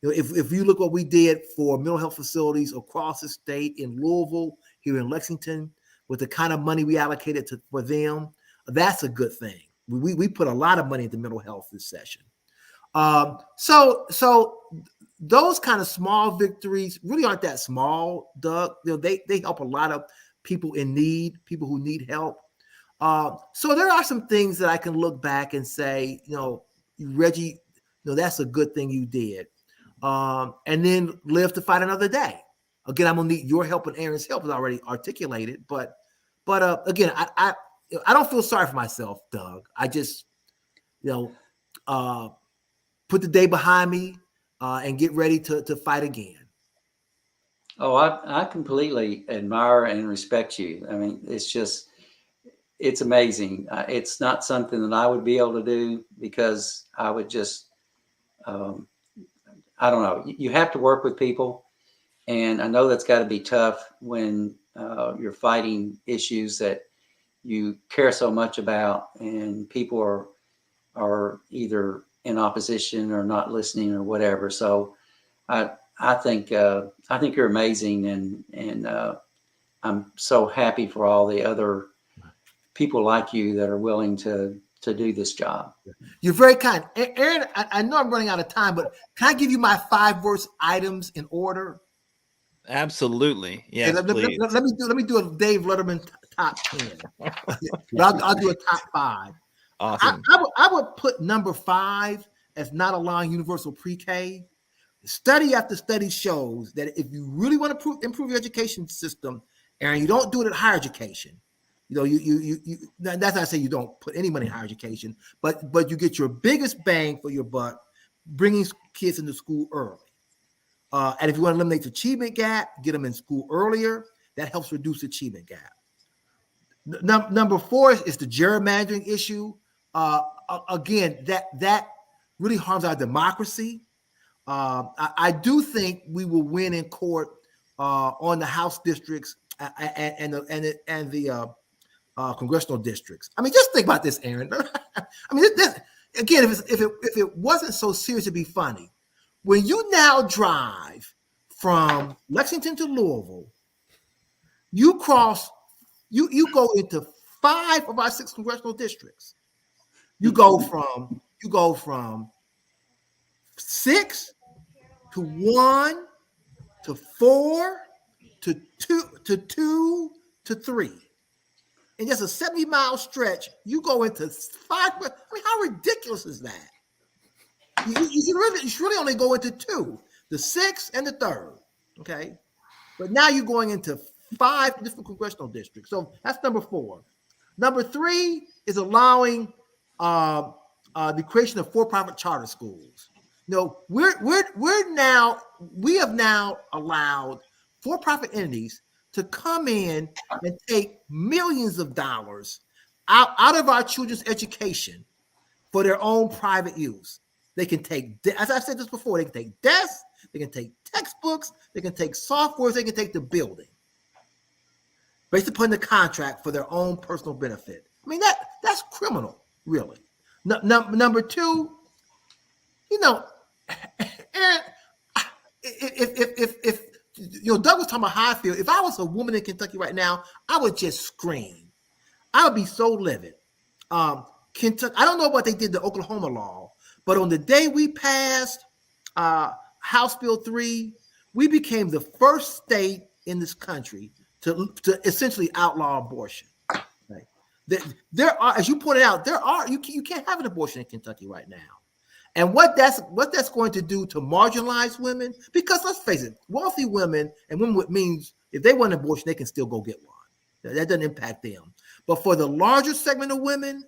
If you look what we did for mental health facilities across the state, in Louisville, here in Lexington, with the kind of money we allocated for them, that's a good thing. We put a lot of money into mental health this session. So those kind of small victories really aren't that small, Doug. They help a lot of people in need, people who need help. So there are some things that I can look back and say, Reggie, that's a good thing you did. And then live to fight another day. Again, I'm gonna need your help and Aaron's help, is already articulated. But again, I don't feel sorry for myself, Doug. I just, put the day behind me and get ready to fight again. Oh, I completely admire and respect you. I mean, it's amazing. It's not something that I would be able to do, because I would just, I don't know. You have to work with people. And I know that's got to be tough when you're fighting issues that you care so much about, and people are either in opposition or not listening or whatever. So I think you're amazing, and I'm so happy for all the other people like you that are willing to do this job. You're very kind. Aaron, I know I'm running out of time, but can I give you my 5 worst items in order? Absolutely. Yes, please. Let me do a Dave Letterman top 10. I'll do a top 5. Awesome. I would put number 5 as not allowing universal pre-K. Study after study shows that if you really want to improve your education system, Aaron, you don't do it at higher education. That's not saying you don't put any money in higher education, but you get your biggest bang for your buck bringing kids into school early. And if you want to eliminate the achievement gap, get them in school earlier. That helps reduce the achievement gap. Number 4 is the gerrymandering issue. Again, that really harms our democracy. I do think we will win in court on the House districts and the congressional districts. I mean, just think about this, Aaron. I mean, again, if it wasn't so serious to be funny, when you now drive from Lexington to Louisville, you go into 5 of our 6 congressional districts. You go from 6 to 1 to 4 to 2 to 3. In just a 70-mile stretch, you go into 5. I mean, how ridiculous is that? You should really only go into 2, the 6th and the 3rd. Okay, but now you're going into 5 different congressional districts. So that's number 4. Number 3 is allowing the creation of for-profit charter schools. We have now allowed for-profit entities to come in and take millions of dollars out of our children's education for their own private use. They can take, as I've said this before, they can take desks, they can take textbooks, they can take softwares, they can take the building based upon the contract for their own personal benefit. I mean, that's criminal, really. Number 2, Aaron, if Doug was talking about how I feel. If I was a woman in Kentucky right now, I would just scream. I would be so livid. Kentucky, I don't know what they did to Oklahoma law, but on the day we passed House Bill 3, we became the first state in this country to essentially outlaw abortion. Right? There are, as you pointed out, you can't have an abortion in Kentucky right now. And what that's going to do to marginalized women, because let's face it, wealthy women and women with means, if they want an abortion, they can still go get one. That doesn't impact them. But for the larger segment of women,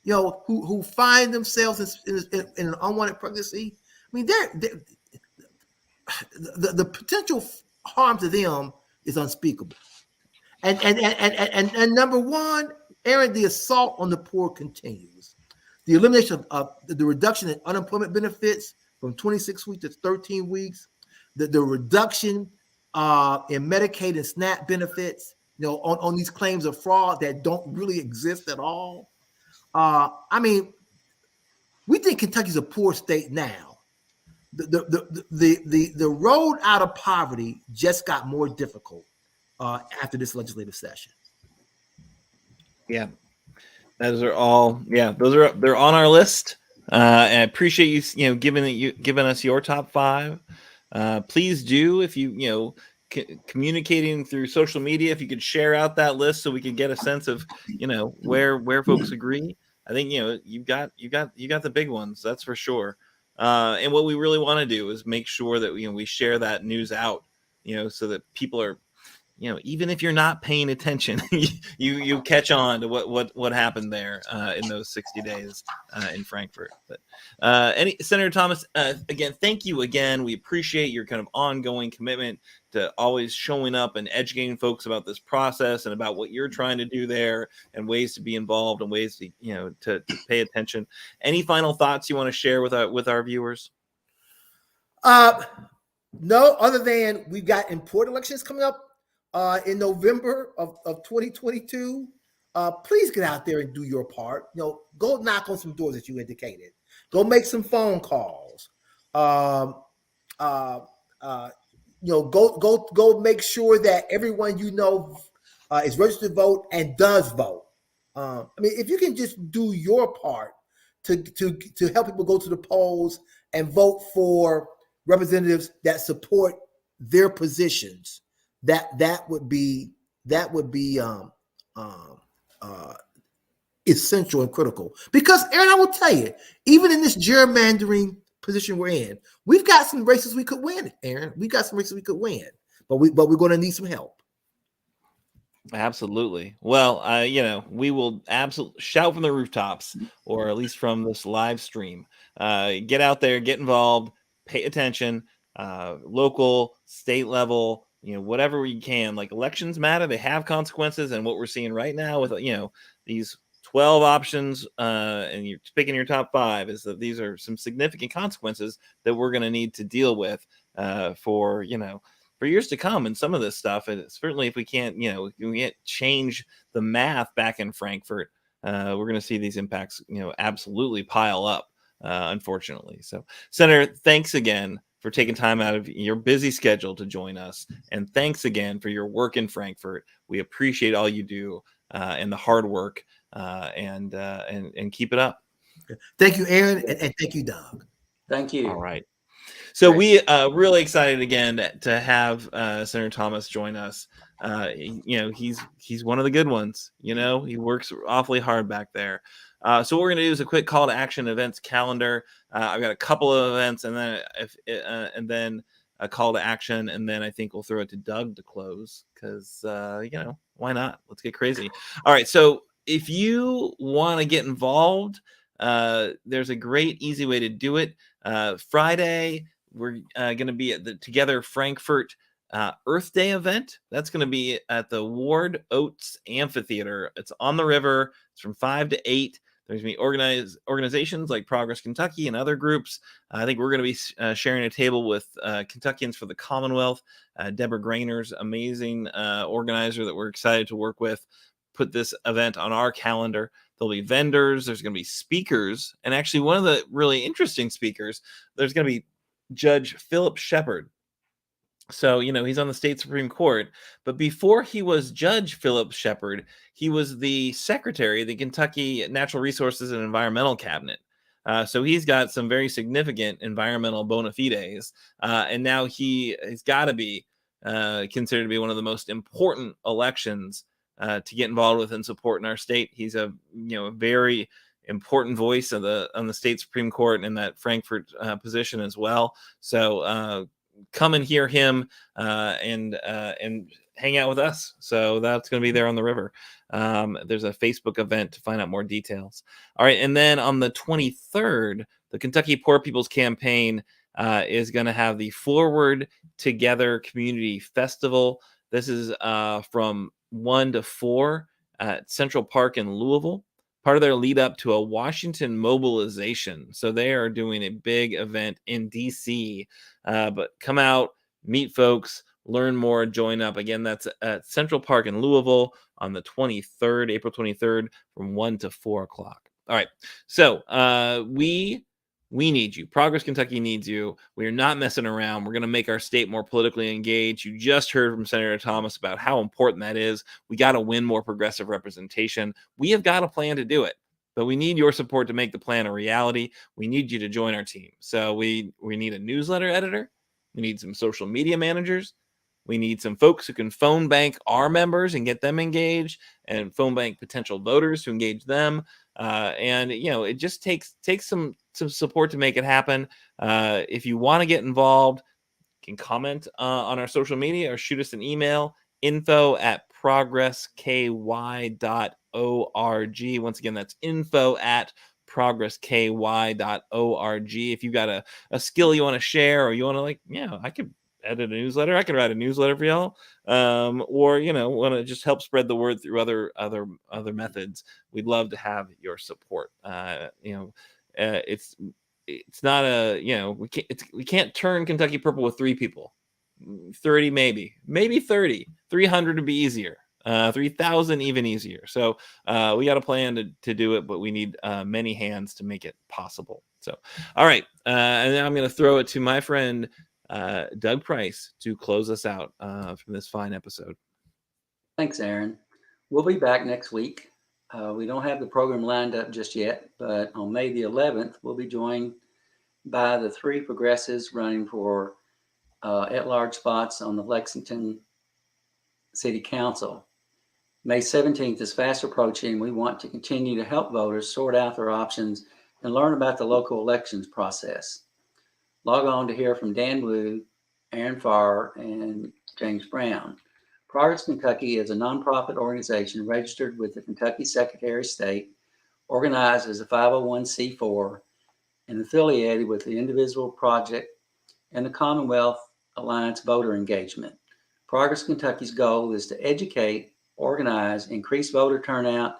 who find themselves in an unwanted pregnancy, I mean, the potential harm to them is unspeakable. And number one, Aaron, the assault on the poor continues. The elimination of the reduction in unemployment benefits from 26 weeks to 13 weeks, the reduction in Medicaid and SNAP benefits, on these claims of fraud that don't really exist at all. I mean, we think Kentucky's a poor state now. The road out of poverty just got more difficult after this legislative session. Yeah, those are all. Yeah, they're on our list. And I appreciate you giving us your top 5. Please do, if you communicating through social media, if you could share out that list so we can get a sense of where folks agree. I think you got the big ones, that's for sure. And what we really want to do is make sure that we share that news out, so that people are, even if you're not paying attention, you catch on to what happened there in those 60 days in Frankfort. But Senator Thomas, again, thank you again. We appreciate your kind of ongoing commitment to always showing up and educating folks about this process and about what you're trying to do there and ways to be involved and ways to to pay attention. Any final thoughts you want to share with our viewers? No, other than we've got important elections coming up in November of 2022. Please get out there and do your part. Go knock on some doors that you indicated. Go make some phone calls. Go make sure that everyone is registered to vote and does vote. I mean, if you can just do your part to help people go to the polls and vote for representatives that support their positions, that would be essential and critical. Because, Aaron, I will tell you, even in this gerrymandering position we're in, we've got some races we could win, Aaron. We've got some races we could win, but we're going to need some help. Absolutely. Well, we will absolutely shout from the rooftops, or at least from this live stream. Get out there, get involved, pay attention, local, state level, whatever we can. Like, elections matter; they have consequences, and what we're seeing right now with these 12 options, and you're picking your top 5, is that these are some significant consequences that we're going to need to deal with for years to come. And some of this stuff, and certainly if we can't change the math back in Frankfort, we're going to see these impacts absolutely pile up, unfortunately. So, Senator, thanks again for taking time out of your busy schedule to join us, and thanks again for your work in Frankfort. We appreciate all you do and the hard work, and keep it up. Thank you, Aaron, and thank you, Doug. Thank you. All right. So we really excited again to have Senator Thomas join us. He's one of the good ones. He works awfully hard back there. So what we're going to do is a quick call to action events calendar. I've got a couple of events, and then a call to action, and then I think we'll throw it to Doug to close because why not? Let's get crazy. All right. So if you want to get involved, there's a great, easy way to do it. Friday, we're going to be at the Together Frankfort Earth Day event. That's going to be at the Ward Oates Amphitheater. It's on the river. It's from 5 to 8. There's going to be organizations like Progress Kentucky and other groups. I think we're going to be sharing a table with Kentuckians for the Commonwealth. Deborah Grainer's amazing organizer that we're excited to work with, put this event on our calendar. There'll be vendors. There's going to be speakers. And actually, one of the really interesting speakers, there's going to be Judge Philip Shepard. So, he's on the state Supreme Court, but before he was Judge Philip Shepard, he was the secretary of the Kentucky Natural Resources and Environmental Cabinet. So he's got some very significant environmental bona fides, and now he's got to be considered to be one of the most important elections to get involved with and support in our state. He's a very important voice on the state Supreme Court and in that Frankfort position as well. So come and hear him and hang out with us. So that's going to be there on the river. There's a Facebook event to find out more details. All right. And then on the 23rd, the Kentucky Poor People's Campaign is going to have the Forward Together Community Festival. This is from 1 to 4 at Central Park in Louisville, part of their lead up to a Washington mobilization. So they are doing a big event in DC, but come out, meet folks, learn more, join up. Again, that's at Central Park in Louisville on the 23rd, April 23rd, from 1 to 4 o'clock. All right. So we need you. Progress Kentucky needs you. We are not messing around. We're going to make our state more politically engaged. You just heard from Senator Thomas about how important that is. We got to win more progressive representation. We have got a plan to do it, but we need your support to make the plan a reality. We need you to join our team. So we need a newsletter editor. We need some social media managers. We need some folks who can phone bank our members and get them engaged, and phone bank potential voters to engage them. And it just takes some support to make it happen. If you want to get involved, you can comment on our social media or shoot us an email, info@progressky.org. Once again, that's info@progressky.org. If you've got a skill you want to share, or you want to I could edit a newsletter. I could write a newsletter for y'all, or want to just help spread the word through other methods. We'd love to have your support. It's not we can't turn Kentucky purple with 3 people, 30 maybe 30, 300 would be easier. 3,000 even easier. So we got a plan to do it, but we need many hands to make it possible. So all right, and then I'm going to throw it to my friend Doug Price to close us out from this fine episode. Thanks, Aaron. We'll be back next week. We don't have the program lined up just yet, but on May the 11th, we'll be joined by the 3 progressives running for at-large spots on the Lexington City Council. May 17th is fast approaching. We want to continue to help voters sort out their options and learn about the local elections process. Log on to hear from Dan Wu, Aaron Farr, and James Brown. Progress Kentucky is a nonprofit organization registered with the Kentucky Secretary of State, organized as a 501c4, and affiliated with the Indivisible Project and the Commonwealth Alliance Voter Engagement. Progress Kentucky's goal is to educate, organize, increase voter turnout,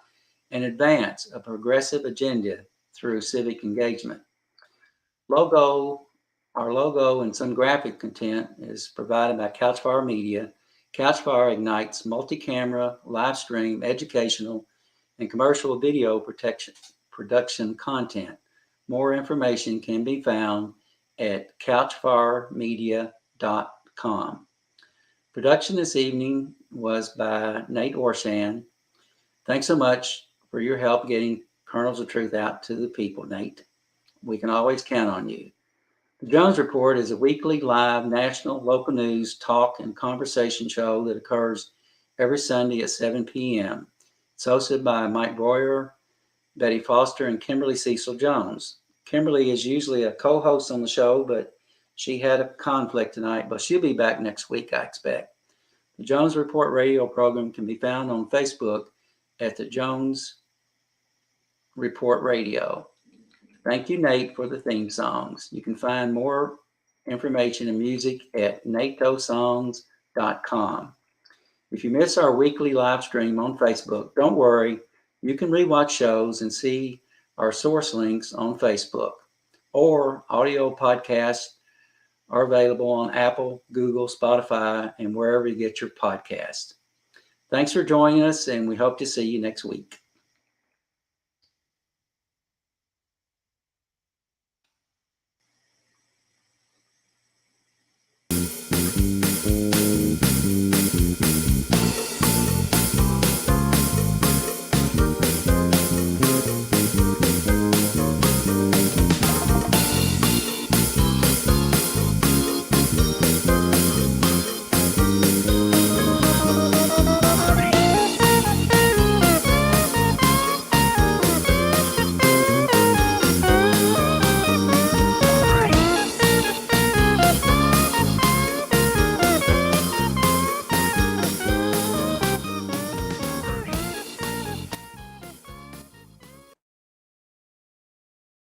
and advance a progressive agenda through civic engagement. Our logo and some graphic content is provided by Couchfire Media. Couchfire ignites multi-camera, live stream, educational, and commercial video production content. More information can be found at couchfiremedia.com. Production this evening was by Nate Orshan. Thanks so much for your help getting Kernels of Truth out to the people, Nate. We can always count on you. The Jones Report is a weekly live national local news talk and conversation show that occurs every Sunday at 7 p.m. It's hosted by Mike Breuer, Betty Foster, and Kimberly Cecil Jones. Kimberly is usually a co-host on the show, but she had a conflict tonight, but she'll be back next week, I expect. The Jones Report radio program can be found on Facebook at the Jones Report Radio. Thank you, Nate, for the theme songs. You can find more information and music at natosongs.com. If you miss our weekly live stream on Facebook, don't worry. You can rewatch shows and see our source links on Facebook. Or audio podcasts are available on Apple, Google, Spotify, and wherever you get your podcasts. Thanks for joining us, and we hope to see you next week.